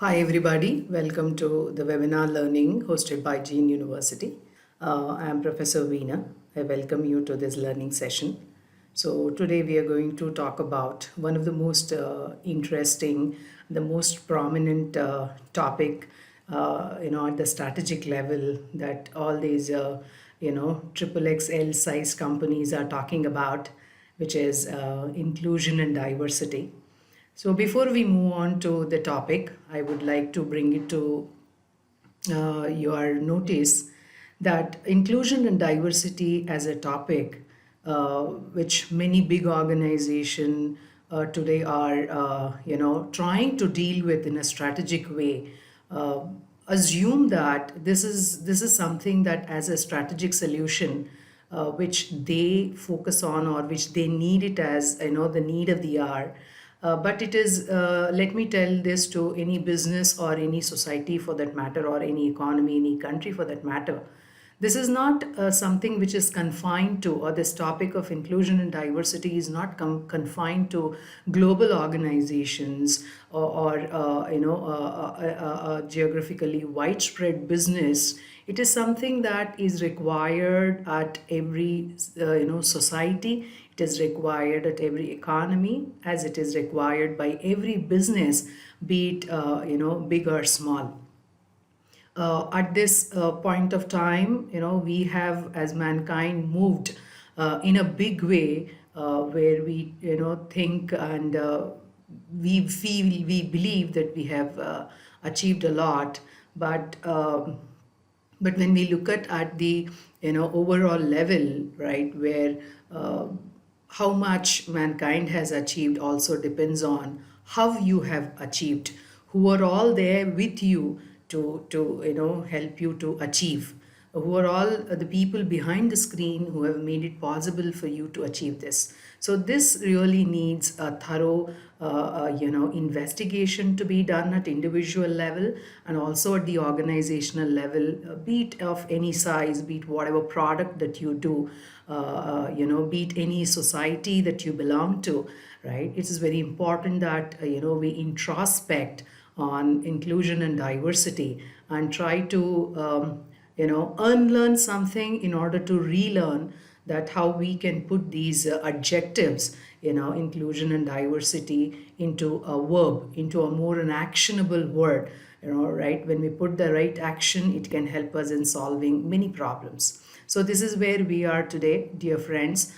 Hi, everybody. Welcome to the webinar learning hosted by Gene University. I am Professor Veena. I welcome you to this learning session. So, today we are going to talk about one of the most interesting, the most prominent topic, at the strategic level that all these, triple XL size companies are talking about, which is inclusion and diversity. So before we move on to the topic, I would like to bring it to your notice that inclusion and diversity as a topic, which many big organizations today are, trying to deal with in a strategic way, uh, assume that this is something that as a strategic solution, which they focus on or which they need it as the need of the hour. But it is, let me tell this to any business or any society for that matter, or any economy, any country for that matter. This is not something which is confined to, or this topic of inclusion and diversity is not confined to global organizations or geographically widespread business. It is something that is required at every society. It is required at every economy, as it is required by every business, be it big or small. At this point of time, we have, as mankind, moved in a big way, where we, think and we feel, we believe that we have achieved a lot. But but when we look at the overall level, right, where how much mankind has achieved also depends on how you have achieved, who are all there with you to help you to achieve, who are all the people behind the screen who have made it possible for you to achieve this. So this really needs a thorough investigation to be done at individual level and also at the organizational level, be it of any size, be it whatever product that you do, be it any society that you belong to, right? It is very important that we introspect on inclusion and diversity and try to unlearn something in order to relearn that how we can put these adjectives, inclusion and diversity, into a verb, into a more an actionable word, right? When we put the right action, it can help us in solving many problems. So this is where we are today, dear friends.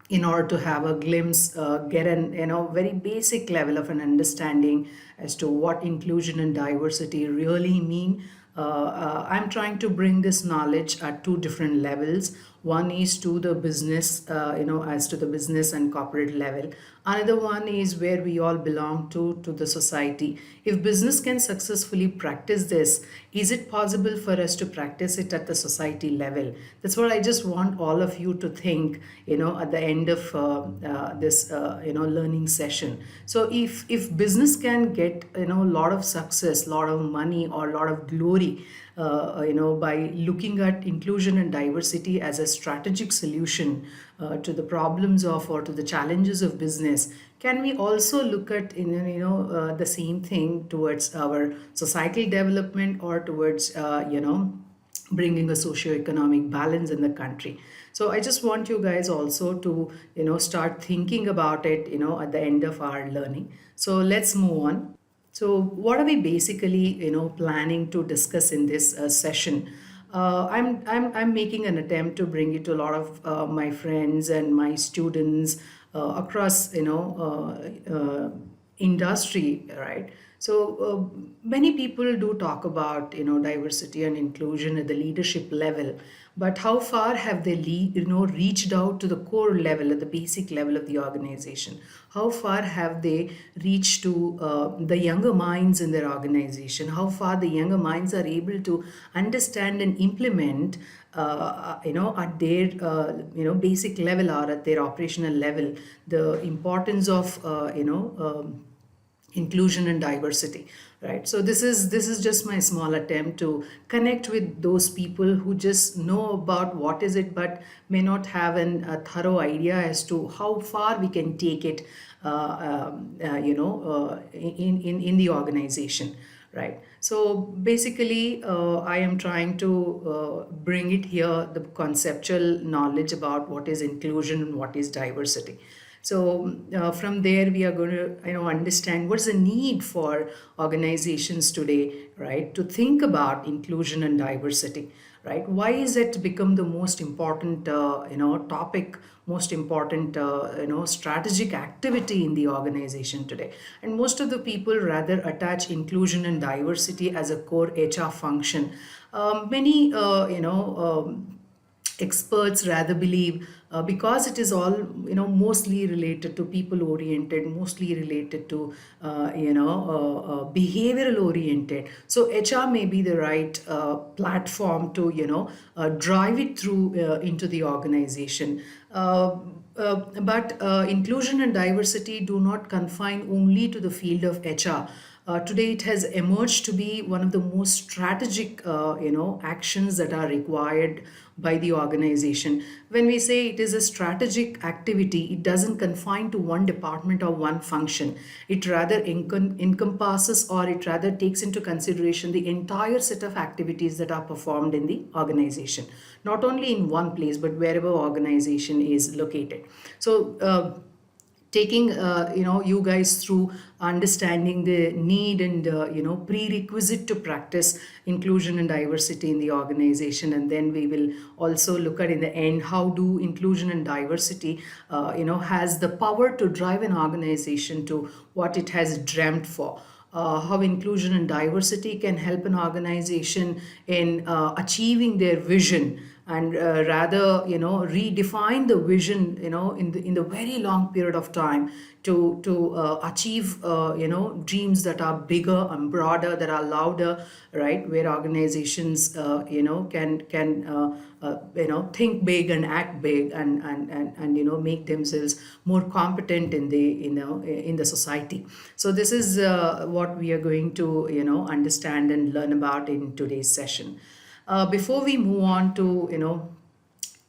In order to have a glimpse, get an very basic level of an understanding as to what inclusion and diversity really mean. I'm trying to bring this knowledge at two different levels. One is to the business, as to the business and corporate level. Another one is where we all belong to the society. If business can successfully practice this, is it possible for us to practice it at the society level? That's what I just want all of you to think, at the end of this, learning session. So if business can get, a lot of success, lot of money, or a lot of glory, by looking at inclusion and diversity as a strategic solution to the problems of or to the challenges of business, can we also look at the same thing towards our societal development or towards bringing a socio-economic balance in the country? So I just want you guys also to start thinking about it at the end of our learning. So let's move on. So, what are we basically, planning to discuss in this session? I'm making an attempt to bring it to a lot of my friends and my students across, industry, right? So many people do talk about diversity and inclusion at the leadership level, but how far have they reached out to the core level, at the basic level of the organization? How far have they reached to the younger minds in their organization? How far the younger minds are able to understand and implement at their basic level or at their operational level, the importance of inclusion and diversity, right? So this is just my small attempt to connect with those people who just know about what is it but may not have a thorough idea as to how far we can take it in the organization, right? So basically, I am trying to bring it here, the conceptual knowledge about what is inclusion and what is diversity. So from there, we are going to understand what's the need for organizations today, right, to think about inclusion and diversity, right? Why is it become the most important topic, most important strategic activity in the organization today? And most of the people rather attach inclusion and diversity as a core HR function. Many experts rather believe, because it is all mostly related to people oriented, mostly related to behavioral oriented, so HR may be the right platform to drive it through into the organization. But inclusion and diversity do not confine only to the field of HR. Today, it has emerged to be one of the most strategic, actions that are required by the organization. When we say it is a strategic activity, it doesn't confine to one department or one function. It rather encompasses, or it rather takes into consideration the entire set of activities that are performed in the organization, not only in one place, but wherever organization is located. So, taking you guys through understanding the need and prerequisite to practice inclusion and diversity in the organization, and then we will also look at in the end how do inclusion and diversity has the power to drive an organization to what it has dreamt for. How inclusion and diversity can help an organization in achieving their vision, and rather redefine the vision in the very long period of time to achieve dreams that are bigger and broader, that are louder, right, where organizations can think big and act big, and make themselves more competent in the society. So this is what we are going to understand and learn about in today's session. Before we move on to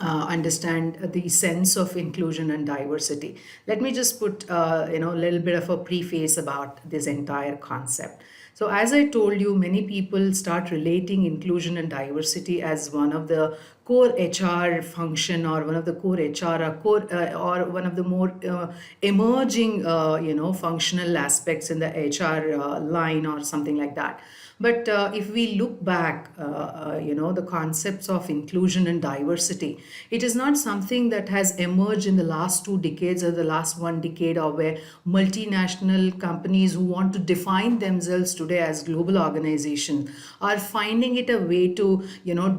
understand the sense of inclusion and diversity, let me just put a little bit of a preface about this entire concept. So as I told you, many people start relating inclusion and diversity as one of the core HR function, or one of the core HR, or one of the more emerging functional aspects in the HR line, or something like that. But if we look back, the concepts of inclusion and diversity, it is not something that has emerged in the last 2 decades or the last 1 decade, or where multinational companies who want to define themselves today as global organizations are finding it a way to,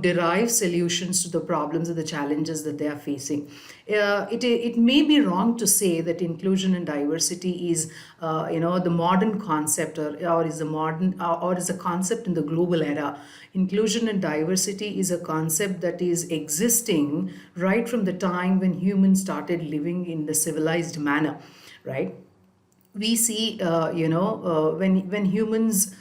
derive solutions to the problems or the challenges that they are facing. It may be wrong to say that inclusion and diversity is the modern concept, or is a modern or is a concept in the global era. Inclusion and diversity is a concept that is existing right from the time when humans started living in the civilized manner, right? We see when humans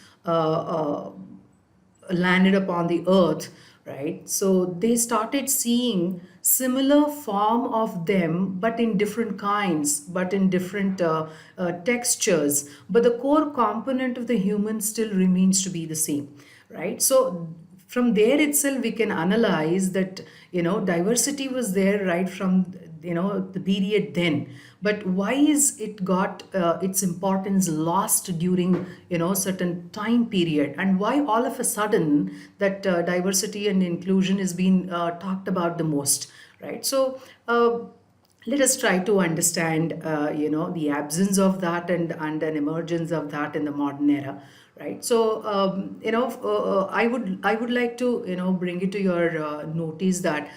landed upon the earth, right? So they started seeing similar form of them, but in different kinds, but in different textures. But the core component of the human still remains to be the same, right? So from there itself, we can analyze that diversity was there right from the period then. But why is it got its importance lost during certain time period, and why all of a sudden that diversity and inclusion is being talked about the most, right? So let us try to understand the absence of that, and an emergence of that in the modern era, right? So I would like to bring it to your notice that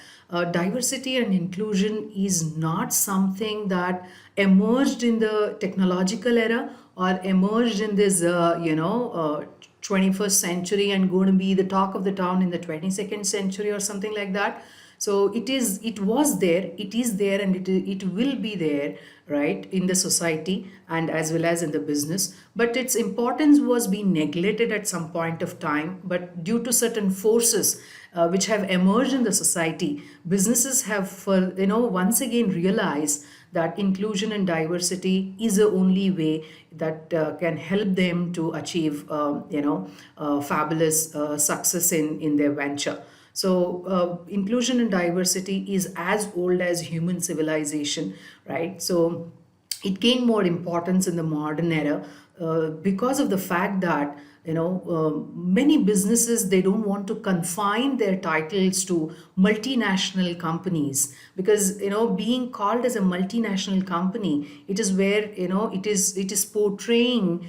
diversity and inclusion is not something that emerged in the technological era, or emerged in this 21st century, and going to be the talk of the town in the 22nd century, or something like that. So it was there, it is there, and it will be there, right, in the society and as well as in the business. But its importance was being neglected at some point of time. But due to certain forces which have emerged in the society, businesses have, once again realized that inclusion and diversity is the only way that can help them to achieve, fabulous success in their venture. So, inclusion and diversity is as old as human civilization, right? So, it gained more importance in the modern era because of the fact that many businesses, they don't want to confine their titles to multinational companies, because being called as a multinational company, it is where it is portraying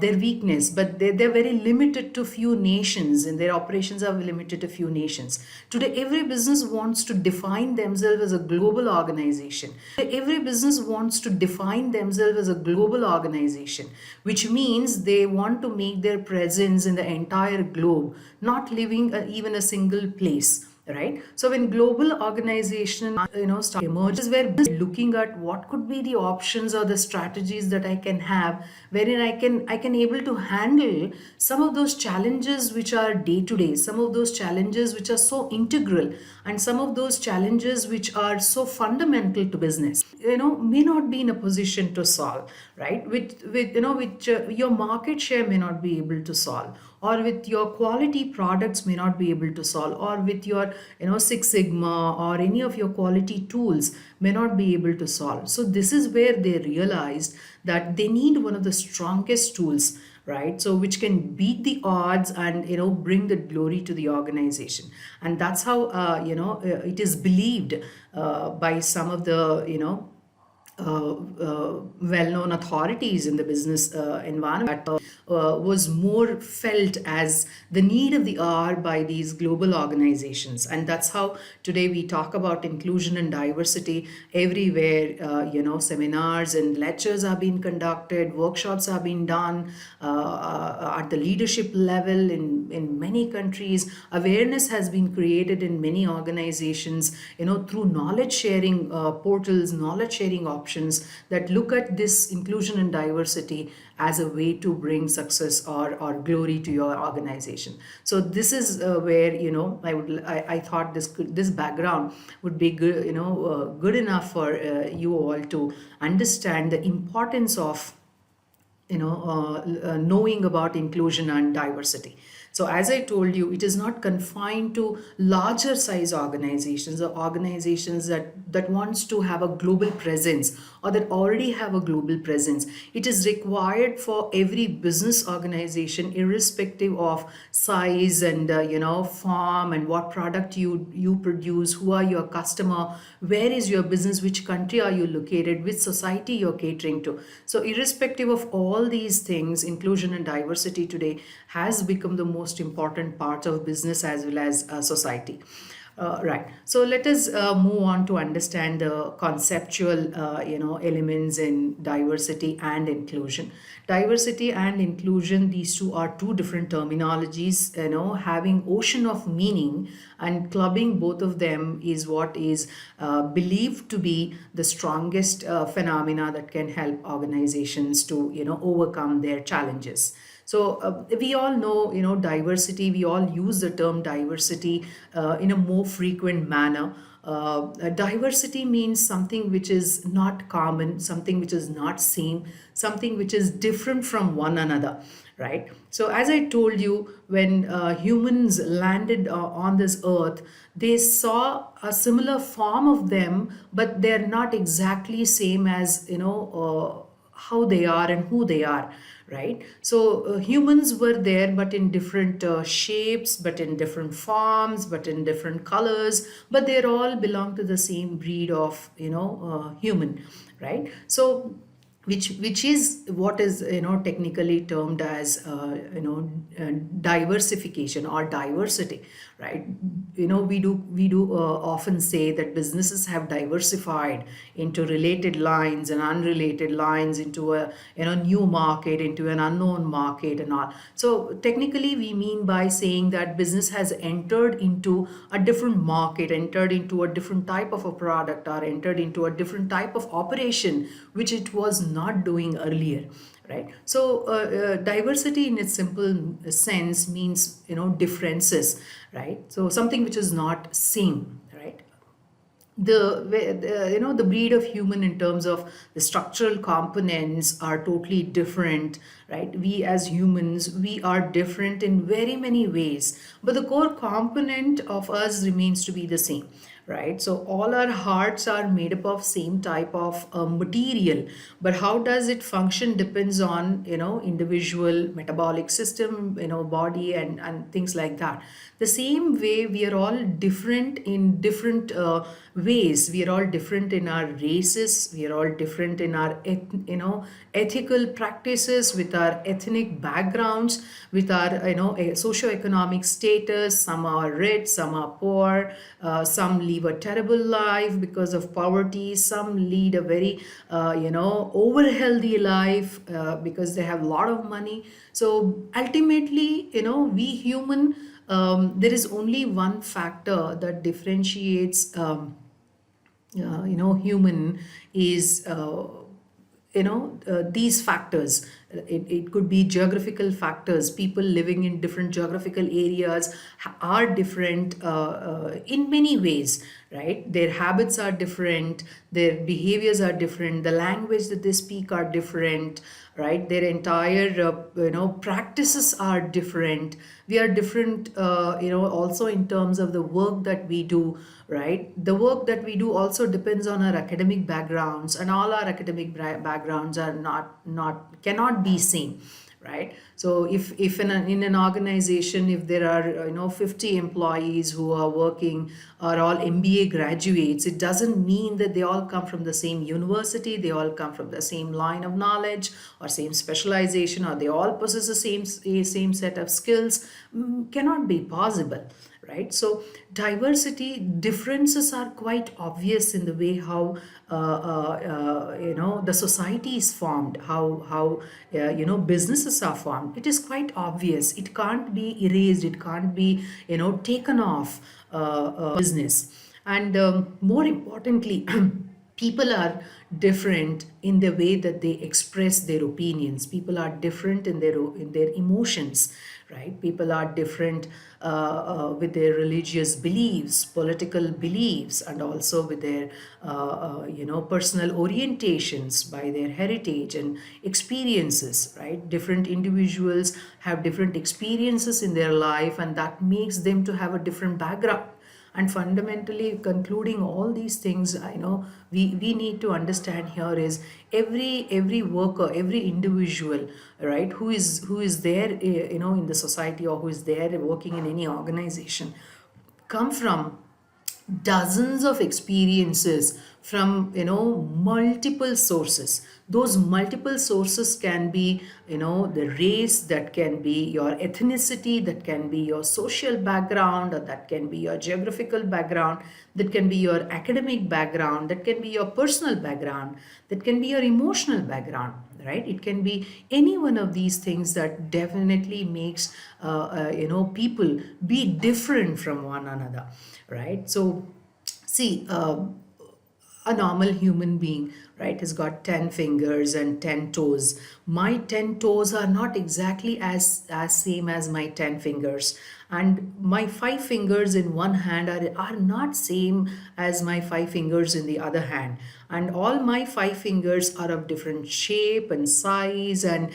their weakness. But they're very limited to few nations, and their operations are limited to few nations. Today every business wants to define themselves as a global organization. Every business wants to define themselves as a global organization, which means they want to make their presence in the entire globe, not living even a single place, right? So when global organization start emerges, where looking at what could be the options or the strategies that I can have, wherein I can able to handle some of those challenges which are day to day, some of those challenges which are so integral, and some of those challenges which are so fundamental to business, may not be in a position to solve, right? Which your market share may not be able to solve, or with your quality products may not be able to solve, or with your Six Sigma or any of your quality tools may not be able to solve. So this is where they realized that they need one of the strongest tools, right? So which can beat the odds and bring the glory to the organization. And that's how it is believed by some of the well-known authorities in the business environment, that was more felt as the need of the hour by these global organizations. And that's how today we talk about inclusion and diversity everywhere. Seminars and lectures are being conducted, workshops are being done at the leadership level in many countries. Awareness has been created in many organizations, through knowledge sharing portals, knowledge sharing options that look at this inclusion and diversity as a way to bring success or glory to your organization. So this is where I thought this background would be good, good enough for you all to understand the importance of knowing about inclusion and diversity. So as I told you, it is not confined to larger size organizations, or organizations that wants to have a global presence, or that already have a global presence. It is required for every business organization, irrespective of size and form, and what product you produce, who are your customer, where is your business, which country are you located, which society you're catering to. So irrespective of all these things, inclusion and diversity today has become the most important part of business as well as society. Right. So let us move on to understand the conceptual, elements in diversity and inclusion. Diversity and inclusion, these two are two different terminologies, having ocean of meaning, and clubbing both of them is what is believed to be the strongest phenomena that can help organizations to, overcome their challenges. So we all know, diversity. We all use the term diversity in a more frequent manner. Diversity means something which is not common, something which is not same, something which is different from one another, right? So as I told you, when humans landed on this earth, they saw a similar form of them, but they're not exactly same as, how they are and who they are, right? So humans were there, but in different shapes, but in different forms, but in different colors, but they all belong to the same breed of human, right? So which is what is, technically termed as, diversification or diversity, right? We do often say that businesses have diversified into related lines and unrelated lines, into a, new market, into an unknown market and all. So technically we mean by saying that business has entered into a different market, entered into a different type of a product, or entered into a different type of operation which it was not doing earlier, right? So diversity in its simple sense means, differences, right? So something which is not same, right? The breed of human in terms of the structural components are totally different, right? We as humans, we are different in very many ways, but the core component of us remains to be the same, right? So all our hearts are made up of same type of material, but how does it function depends on, individual metabolic system, body, and things like that. The same way, we are all different in different ways. We are all different in our races, we are all different in our ethical practices, with our ethnic backgrounds, with our, socioeconomic status. Some are rich, some are poor, some live a terrible life because of poverty, some lead a very, over healthy life because they have a lot of money. So ultimately, we human, there is only one factor that differentiates, human, is, these factors. It could be geographical factors. People living in different geographical areas are different in many ways, right? Their habits are different, their behaviors are different, the language that they speak are different, right? Their entire, practices are different. We are different, also in terms of the work that we do, right? The work that we do also depends on our academic backgrounds, and all our academic backgrounds are not cannot be same, right? So if in an organization, if there are, 50 employees who are working, are all MBA graduates, it doesn't mean that they all come from the same university, they all come from the same line of knowledge or same specialization, or they all possess the same set of skills. Cannot be possible, right? So diversity differences are quite obvious in the way how, the society is formed, how businesses are formed. It is quite obvious. It can't be erased, it can't be, taken off business. And more importantly, people are different in the way that they express their opinions. People are different in their emotions, right? People are different with their religious beliefs, political beliefs, and also with their personal orientations, by their heritage and experiences, right? Different individuals have different experiences in their life, and that makes them to have a different background. And fundamentally, concluding all these things, I know we need to understand here is, every worker, every individual, right, who is there, in the society, or who is there working in any organization, come from dozens of experiences, from, multiple sources. Those multiple sources can be, the race, that can be your ethnicity, that can be your social background, or that can be your geographical background, that can be your academic background, that can be your personal background, that can be your emotional background, right? It can be any one of these things that definitely makes, people be different from one another, right? So see, a normal human being, right, has got 10 fingers and 10 toes. My 10 toes are not exactly as same as my 10 fingers, and my 5 fingers in one hand are not same as my 5 fingers in the other hand, and all my 5 fingers are of different shape and size, and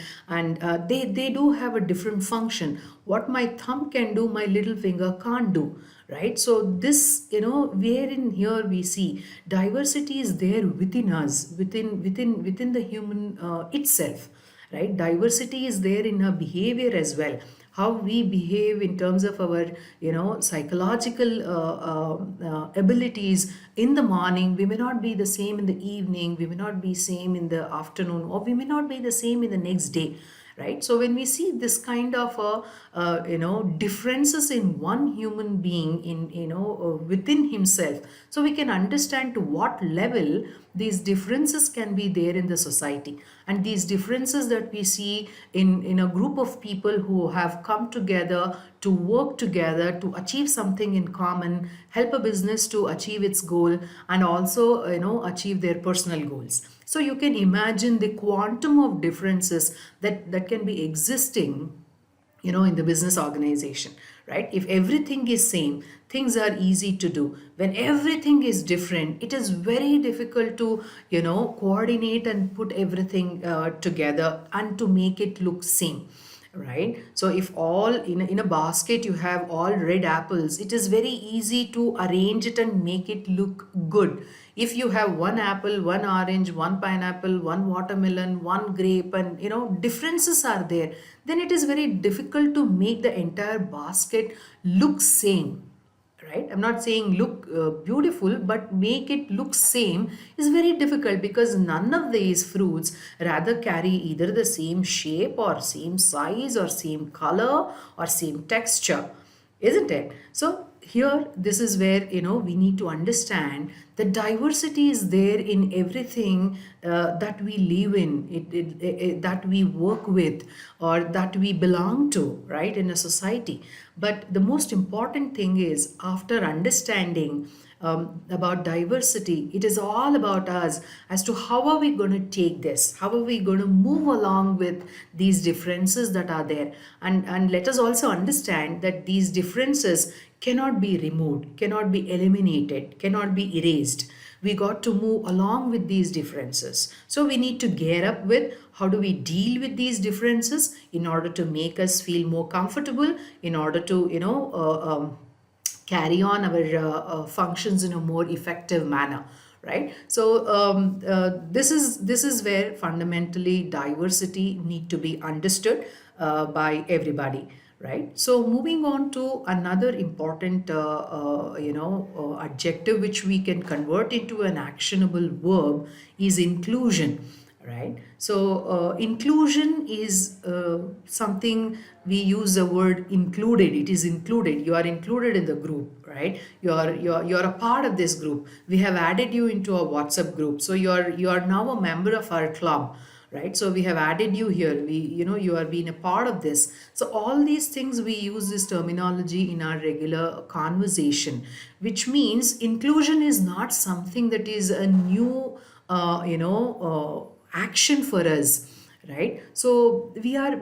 they do have a different function. What my thumb can do, my little finger can't do, right? So this, wherein here we see diversity is there within us, within the human itself, right? Diversity is there in our behavior as well. how we behave in terms of our, psychological abilities in the morning. We may not be the same in the evening, we may not be same in the afternoon, or we may not be the same in the next day, right? So when we see this kind of differences in one human being in, within himself, so we can understand to what level these differences can be there in the society. And these differences that we see in a group of people who have come together to work together to achieve something in common, help a business to achieve its goal, and also, achieve their personal goals. So you can imagine the quantum of differences that can be existing, in the business organization, right? If everything is same, things are easy to do. When everything is different, it is very difficult to, coordinate and put everything together and to make it look same, right? So if all in a basket you have all red apples, it is very easy to arrange it and make it look good. If you have one apple, one orange, one pineapple, one watermelon, one grape, and differences are there, then it is very difficult to make the entire basket look same, right? I'm not saying look beautiful, but make it look same is very difficult, because none of these fruits rather carry either the same shape or same size or same color or same texture, isn't it? So here, this is where, we need to understand the diversity is there in everything that we live in, that we work with, or that we belong to, right, in a society. But the most important thing is, after understanding about diversity, it is all about us as to how are we going to take this, how are we going to move along with these differences that are there. And let us also understand that these differences cannot be removed, cannot be eliminated, cannot be erased. We got to move along with these differences. So we need to gear up with how do we deal with these differences in order to make us feel more comfortable, in order to, carry on our functions in a more effective manner, right? So this is where fundamentally diversity need to be understood by everybody, right? So moving on to another important adjective which we can convert into an actionable verb is inclusion, right? So inclusion is something, we use the word included. It is included, you are included in the group, right? You're a part of this group. We have added you into a WhatsApp group, so you are now a member of our club, right? So we have added you here, you are being a part of this. So all these things, we use this terminology in our regular conversation, which means inclusion is not something that is a new action for us, right? So we are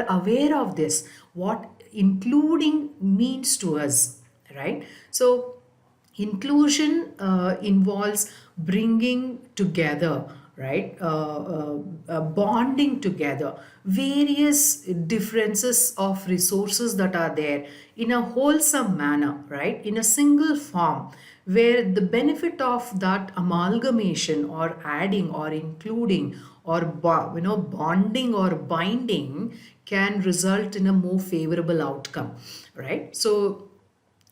aware of this, what including means to us, right? So inclusion involves bringing together, right? Bonding together various differences of resources that are there in a wholesome manner, right? In a single form, where the benefit of that amalgamation or adding or including or bonding or binding can result in a more favorable outcome, right? So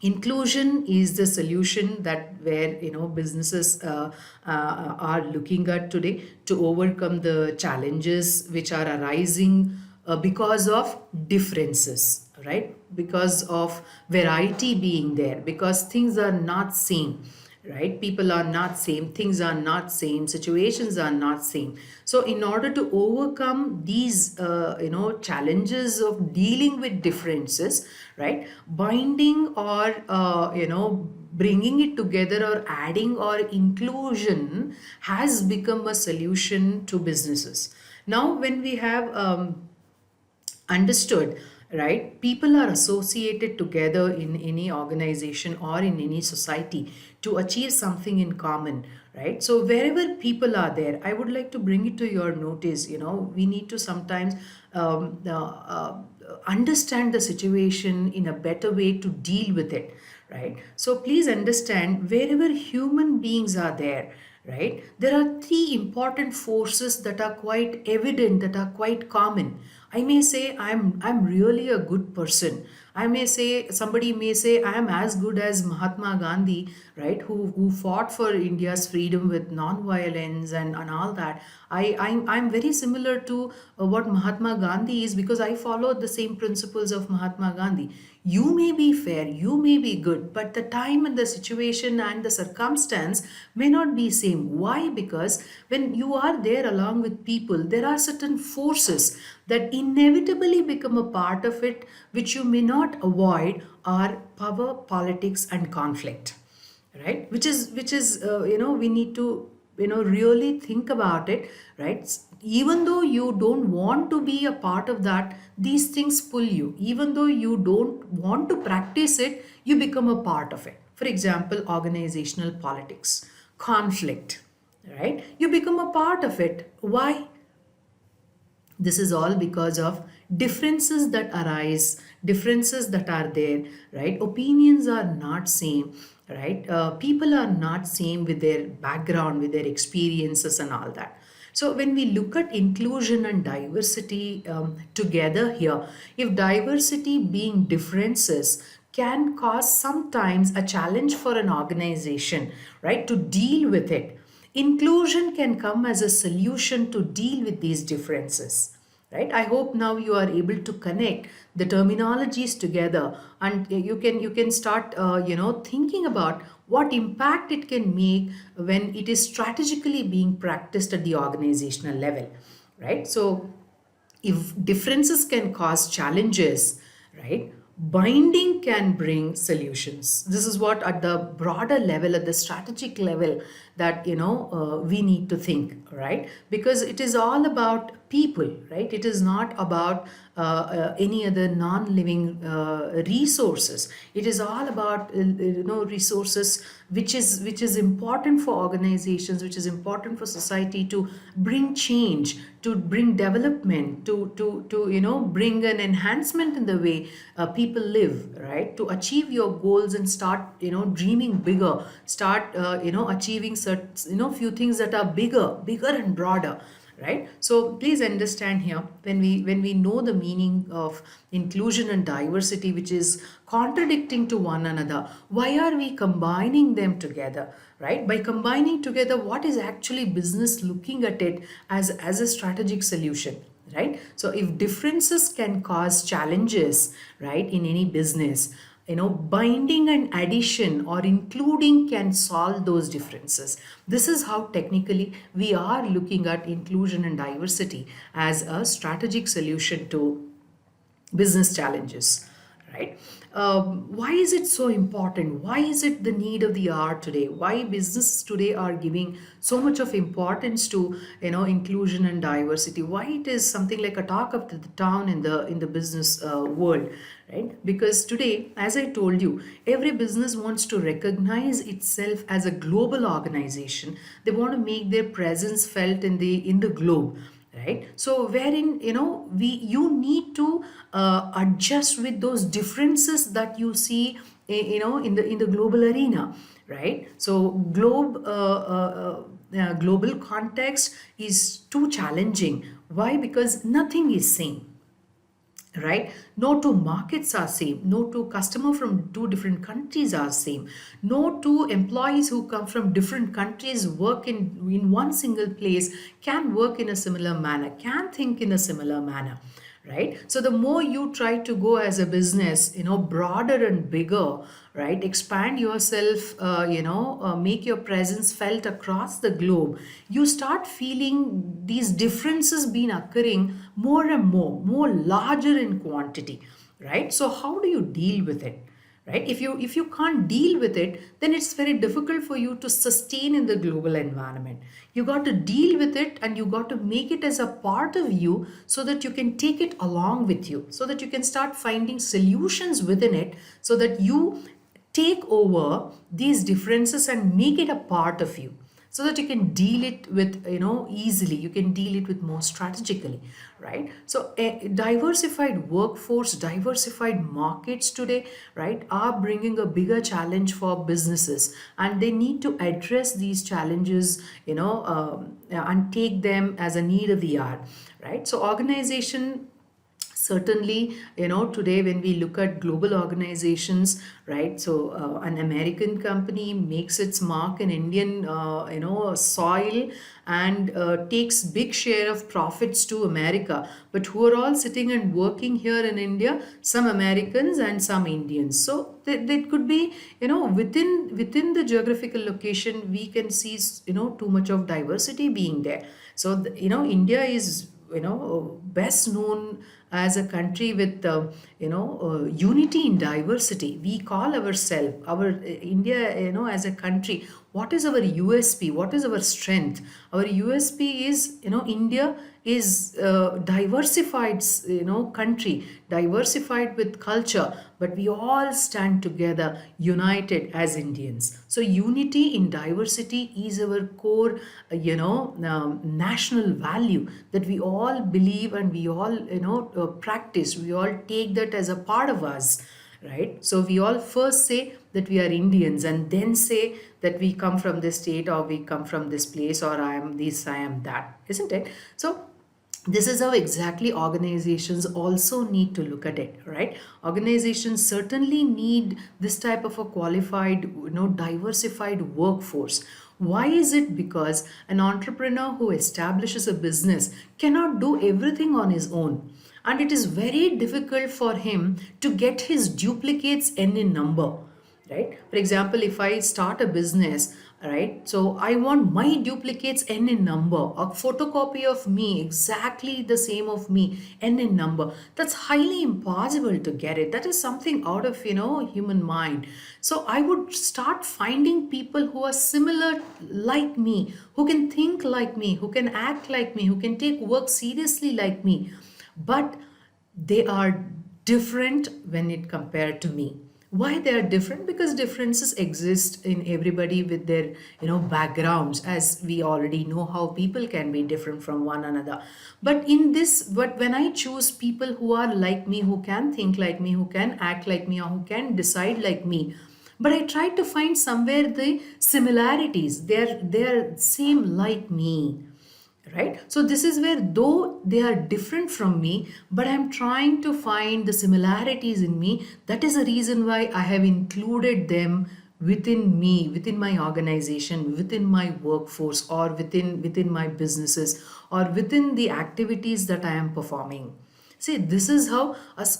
inclusion is the solution that where businesses are looking at today to overcome the challenges which are arising because of differences, right? Because of variety being there, because things are not same, right? People are not same, things are not same, situations are not same. So in order to overcome these challenges of dealing with differences, right, binding or bringing it together or adding or inclusion has become a solution to businesses. Now when we have understood, right, people are associated together in any organization or in any society to achieve something in common, right? So wherever people are there, I would like to bring it to your notice, we need to sometimes understand the situation in a better way to deal with it, right? So please understand, wherever human beings are there, right? There are three important forces that are quite evident, that are quite common. I may say I'm really a good person. I may say, somebody may say, I am as good as Mahatma Gandhi, right? Who fought for India's freedom with non-violence and all that. I'm very similar to what Mahatma Gandhi is, because I followed the same principles of Mahatma Gandhi. You may be fair, you may be good, but the time and the situation and the circumstance may not be same. Why? Because when you are there along with people, there are certain forces that inevitably become a part of it, which you may not avoid, are power, politics, and conflict, right? Which is we need to really think about it, right? Even though you don't want to be a part of that, these things pull you. Even though you don't want to practice it, you become a part of it. For example, organizational politics, conflict, right? You become a part of it. Why? This is all because of differences that arise, differences that are there, right? Opinions are not same, right? People are not same with their background, with their experiences and all that. So when we look at inclusion and diversity together here, if diversity being differences can cause sometimes a challenge for an organization, right, to deal with it, inclusion can come as a solution to deal with these differences, right? I hope now you are able to connect the terminologies together, and you can start thinking about what impact it can make when it is strategically being practiced at the organizational level, right? So if differences can cause challenges, right, binding can bring solutions. This is what, at the broader level, at the strategic level, that we need to think, right? Because it is all about people, right? It is not about any other non-living resources. It is all about resources which is important for organizations, which is important for society to bring change, to bring development, to bring an enhancement in the way people live, right? To achieve your goals and start dreaming bigger, start achieving certain few things that are bigger and broader, right? So please understand here, when we know the meaning of inclusion and diversity, which is contradicting to one another, why are we combining them together, right? By combining together, what is actually business looking at it as a strategic solution, right? So if differences can cause challenges, right, in any business, binding and addition or including can solve those differences. This is how technically we are looking at inclusion and diversity as a strategic solution to business challenges, right? Why is it so important? Why is it the need of the hour today? Why businesses today are giving so much of importance to inclusion and diversity? Why it is something like a talk of the town in the business world, right? Because today, as I told you, every business wants to recognize itself as a global organization. They want to make their presence felt in the globe, right? So wherein you need to adjust with those differences that you see in the global arena, right? So global context is too challenging. Why? Because nothing is same, right? No two markets are same, no two customer from two different countries are same, no two employees who come from different countries work in one single place can work in a similar manner, can think in a similar manner, right? So the more you try to go as a business, broader and bigger, right, expand yourself, make your presence felt across the globe, you start feeling these differences been occurring more and more larger in quantity, right? So how do you deal with it, right? If you can't deal with it, then it's very difficult for you to sustain in the global environment. You got to deal with it, and you got to make it as a part of you, so that you can take it along with you, so that you can start finding solutions within it, so that you take over these differences and make it a part of you. so that you can deal it with, easily, you can deal it with more strategically, right? So a diversified workforce, diversified markets today, right, are bringing a bigger challenge for businesses, and they need to address these challenges, and take them as a need of the hour, right? So organization, certainly, today when we look at global organizations, right, so an American company makes its mark in Indian, soil, and takes big share of profits to America, but who are all sitting and working here in India, some Americans and some Indians. So that could be, within the geographical location, we can see, too much of diversity being there. So India is, best known as a country with, unity in diversity. We call ourselves, our India, as a country, what is our USP, what is our strength? Our USP is, India is diversified, country, diversified with culture, but we all stand together united as Indians. So unity in diversity is our core, national value that we all believe, and we all, practice, we all take that as a part of us, right? So we all first say that we are Indians, and then say that we come from this state, or we come from this place, or I am this, I am that, isn't it? So this is how exactly organizations also need to look at it, right? Organizations certainly need this type of a qualified, diversified workforce. Why is it? Because an entrepreneur who establishes a business cannot do everything on his own, and it is very difficult for him to get his duplicates in number, right? For example, if I start a business, right, so I want my duplicates in number, a photocopy of me exactly the same of me in number. That's highly impossible to get it. That is something out of, human mind. So I would start finding people who are similar like me, who can think like me, who can act like me, who can take work seriously like me, but they are different when it compared to me. Why they are different? Because differences exist in everybody with their, backgrounds, as we already know how people can be different from one another. But when I choose people who are like me, who can think like me, who can act like me, or who can decide like me, but I try to find somewhere the similarities, they're same like me, right? So this is where, though they are different from me, but I'm trying to find the similarities in me. That is the reason why I have included them within me, within my organization, within my workforce, or within my businesses, or within the activities that I am performing. See, this is how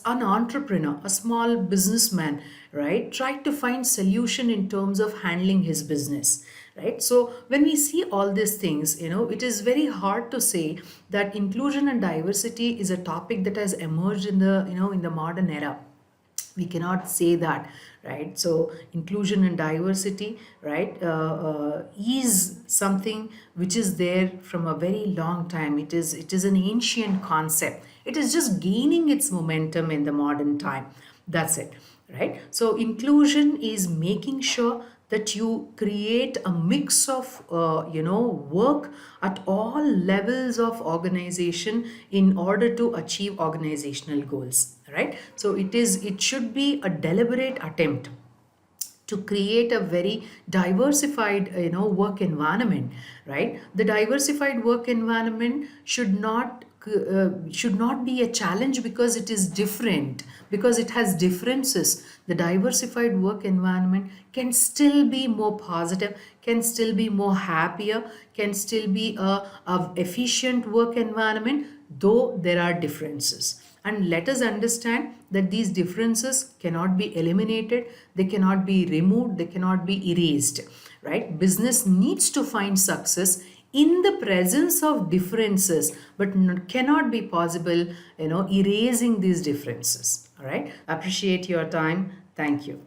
an entrepreneur, a small businessman, right, tried to find solution in terms of handling his business, right? So when we see all these things, it is very hard to say that inclusion and diversity is a topic that has emerged in the, in the modern era. We cannot say that, right? So inclusion and diversity, right, is something which is there from a very long time. It is an ancient concept. It is just gaining its momentum in the modern time. That's it, right? So inclusion is making sure that you create a mix of, work at all levels of organization in order to achieve organizational goals, right? So it should be a deliberate attempt to create a very diversified, work environment, right? The diversified work environment should not be a challenge because it is different, because it has differences. The diversified work environment can still be more positive, can still be more happier, can still be a efficient work environment, though there are differences. And let us understand that these differences cannot be eliminated, they cannot be removed, they cannot be erased, right? Business needs to find success in the presence of differences, but cannot be possible, erasing these differences. All right. Appreciate your time. Thank you.